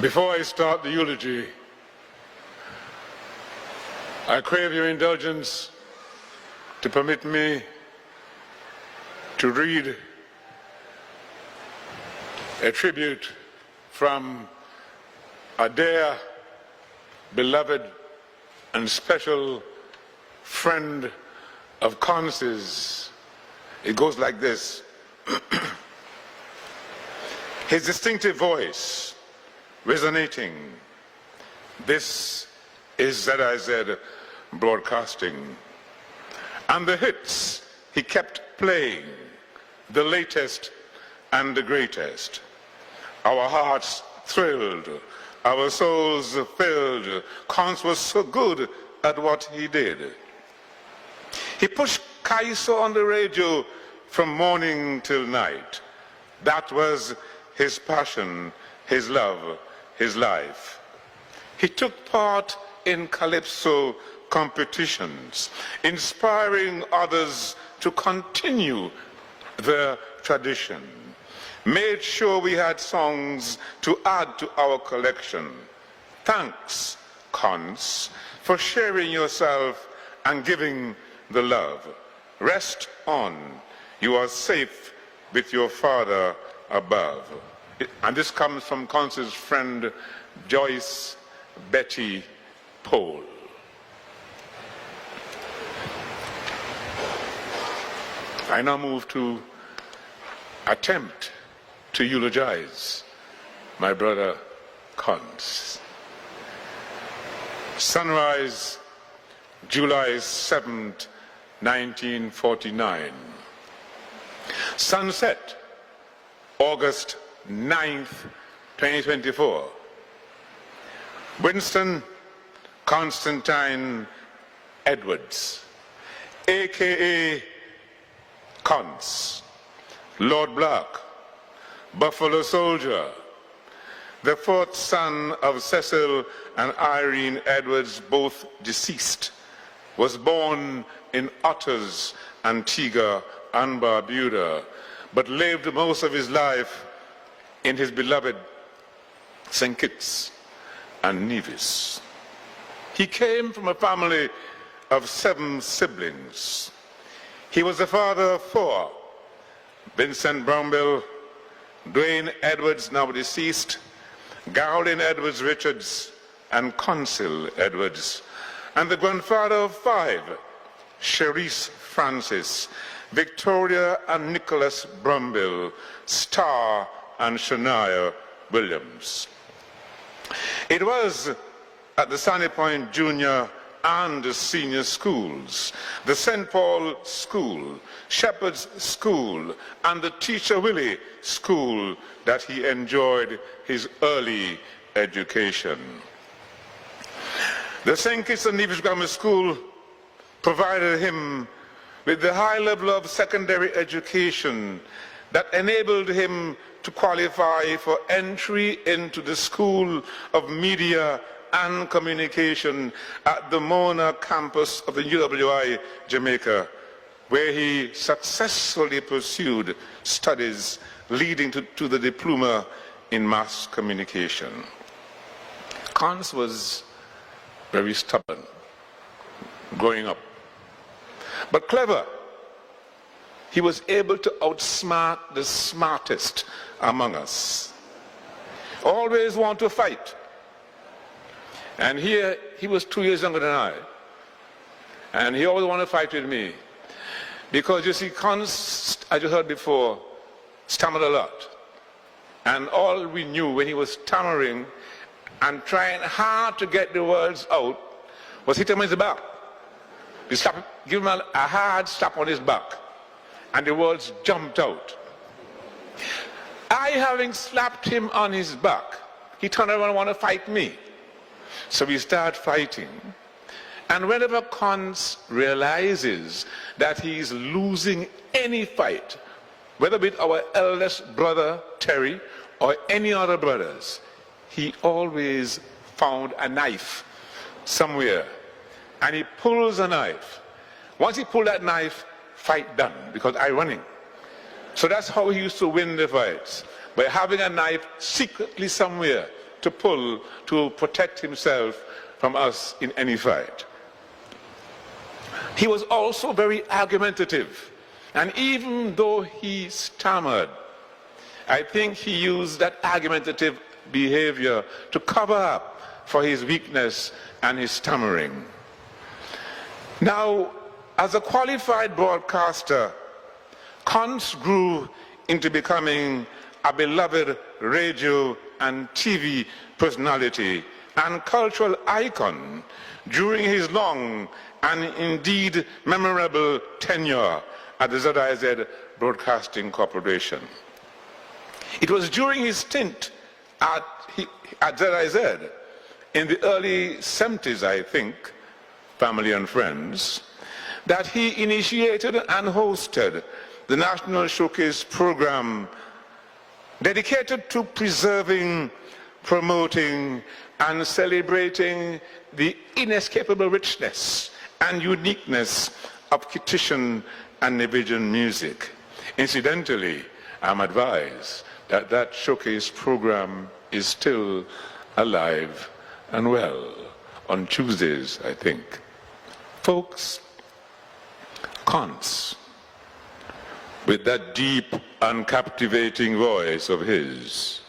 Before I start the eulogy, I crave your indulgence to permit me to read a tribute from a dear, beloved, and special friend of Conce's. It goes like this. His distinctive voice resonating. This is ZIZ Broadcasting. And the hits he kept playing, the latest and the greatest. Our hearts thrilled, our souls filled. Conce was so good at what he did. He pushed Kaiso on the radio from morning till night. That was his passion, his love, his life. He took part in calypso competitions, inspiring others to continue the tradition. Made sure we had songs to add to our collection. Thanks, Conce, for sharing yourself and giving the love. Rest on. You are safe with your Father above. And this comes from Conce's friend Joyce Betty Pole. I now move to attempt to eulogize my brother Conce. Sunrise, July 7th, 1949. Sunset, August 9th, 2024. Winston Constantine Edwards, a.k.a. Conce, Lord Black, Buffalo Soldier, the fourth son of Cecil and Irene Edwards, both deceased, was born in Otters, Antigua and Barbuda, but lived most of his life in his beloved St. Kitts and Nevis. He came from a family of 7 siblings. He was the father of 4, Vincent Brombill, Dwayne Edwards, now deceased, Garland Edwards Richards, and Consil Edwards, and the grandfather of 5, Cherise Francis, Victoria and Nicholas Brombill, Star and Shania Williams. It was at the Sandy Point Junior and the senior schools, the St. Paul School, Shepherd's School, and the Teacher Willie School that he enjoyed his early education. The St. Kitts and Nevis Grammar School provided him with the high level of secondary education that enabled him to qualify for entry into the School of Media and Communication at the Mona campus of the UWI Jamaica, where he successfully pursued studies leading to the diploma in mass communication. Conce was very stubborn growing up, but clever. He was able to outsmart the smartest among us. Always want to fight. And here, he was 2 years younger than I. And he always wanted to fight with me. Because you see, Conce, as you heard before, stammered a lot. And all we knew when he was stammering and trying hard to get the words out was hit him on his back. You give him a hard slap on his back. And the words jumped out. I, having slapped him on his back, he turned around and wanted to fight me. So we start fighting. And whenever Conce realizes that he's losing any fight, whether with our eldest brother, Terry, or any other brothers, he always found a knife somewhere. And he pulls a knife. Once he pulled that knife, fight done, because I running. So that's how he used to win the fights, by having a knife secretly somewhere to pull to protect himself from us in any fight. He was also very argumentative, and even though he stammered, I think he used that argumentative behavior to cover up for his weakness and his stammering. Now, as a qualified broadcaster, Cons grew into becoming a beloved radio and TV personality and cultural icon during his long and indeed memorable tenure at the ZIZ Broadcasting Corporation. It was during his stint at ZIZ in the early 70s, I think, family and friends, that he initiated and hosted the National Showcase program dedicated to preserving, promoting, and celebrating the inescapable richness and uniqueness of Kittitian and Navajo music. Incidentally, I'm advised that that showcase program is still alive and well on Tuesdays, I think. Folks, Cons, with that deep and captivating voice of his,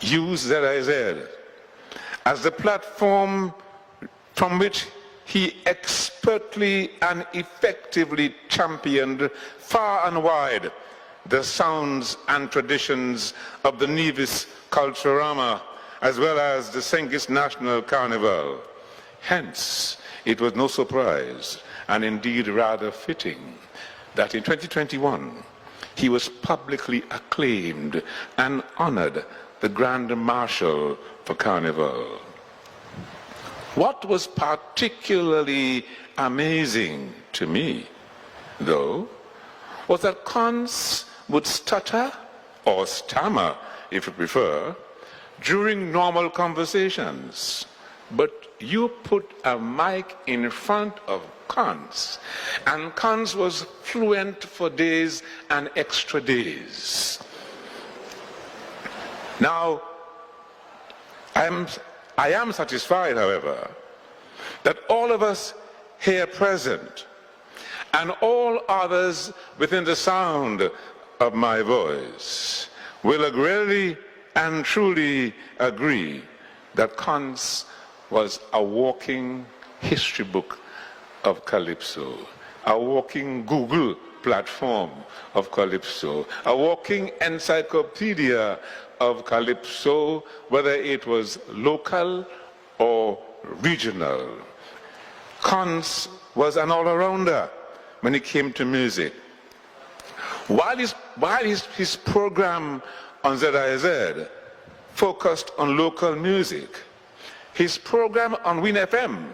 used ZIZ as the platform from which he expertly and effectively championed far and wide the sounds and traditions of the Nevis Culturama, as well as the Sengis National Carnival. Hence, it was no surprise, and indeed rather fitting, that in 2021, he was publicly acclaimed and honored the Grand Marshal for Carnival. What was particularly amazing to me, though, was that Cons would stutter, or stammer, if you prefer, during normal conversations. But you put a mic in front of Cons, and Cons was fluent for days and extra days. Now, I am satisfied, however, that all of us here present and all others within the sound of my voice will really and truly agree that Cons was a walking history book of Calypso, a walking Google platform of Calypso, a walking encyclopedia of Calypso, whether it was local or regional. Cons was an all-arounder when it came to music. While his program on ZIZ focused on local music, his program on Win FM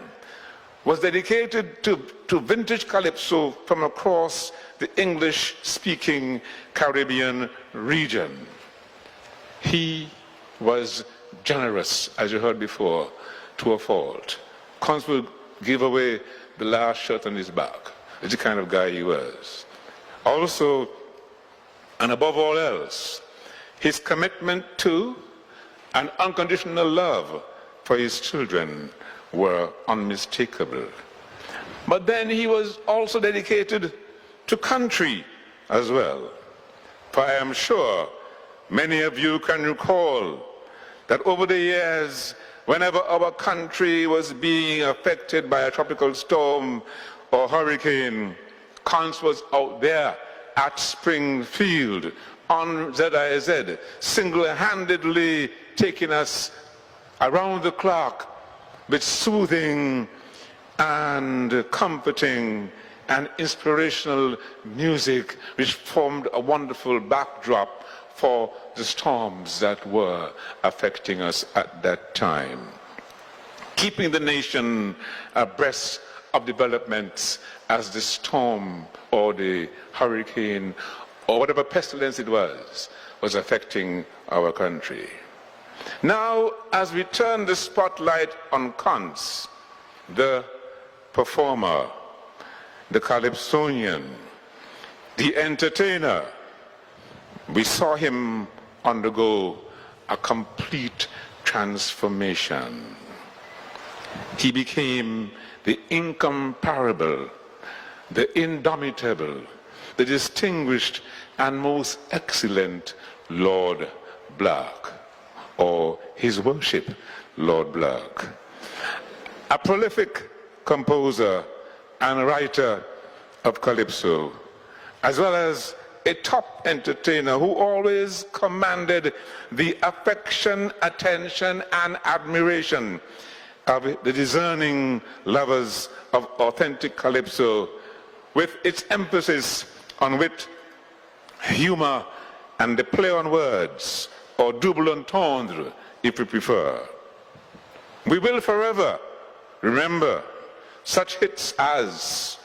was dedicated to vintage Calypso from across the English-speaking Caribbean region. He was generous, as you heard before, to a fault. Cons would give away the last shirt on his back. That's the kind of guy he was. Also, and above all else, his commitment to and unconditional love for his children were unmistakable. But then he was also dedicated to country as well. For I am sure many of you can recall that over the years, whenever our country was being affected by a tropical storm or hurricane, Cons was out there at Springfield on ZIZ, single-handedly taking us around the clock with soothing and comforting and inspirational music, which formed a wonderful backdrop for the storms that were affecting us at that time, keeping the nation abreast of developments as the storm or the hurricane or whatever pestilence it was affecting our country. Now, as we turn the spotlight on Cons, the performer, the Calypsonian, the entertainer, we saw him undergo a complete transformation. He became the incomparable, the indomitable, the distinguished and most excellent Lord Black, or His Worship, Lord Black. A prolific composer and writer of calypso, as well as a top entertainer who always commanded the affection, attention, and admiration of the discerning lovers of authentic calypso, with its emphasis on wit, humor, and the play on words, or double entendre, if you prefer. We will forever remember such hits as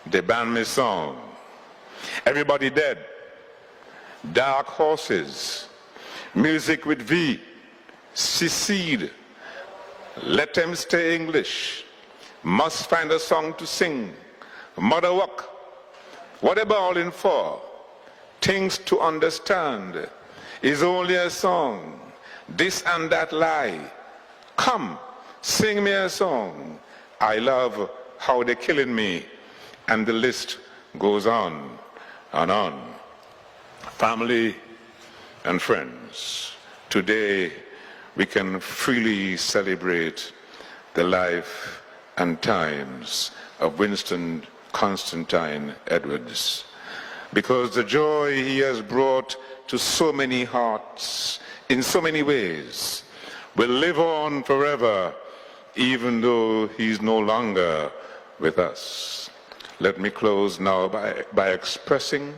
the Ban Me Song, Everybody Dead, Dark Horses, Music with V, Secede, Let Them Stay English, Must Find a Song to Sing, Mother Walk, What a Ballin' For, Things to Understand, Is Only a Song, This and That Lie, Come, Sing Me a Song, I Love How They're Killing Me, and the list goes on and on. Family and friends, today we can freely celebrate the life and times of Winston Constantine Edwards, because the joy he has brought to so many hearts in so many ways will live on forever, even though he's no longer with us. Let me close now by expressing,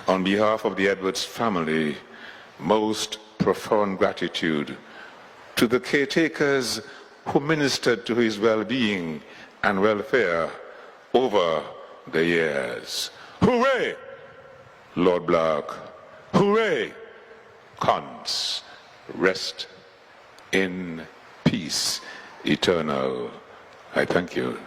on behalf of the Edwards family, most profound gratitude to the caretakers who ministered to his well-being and welfare over the years. Hooray, Lord Black! Hooray, Cons! Rest in peace eternal. I thank you.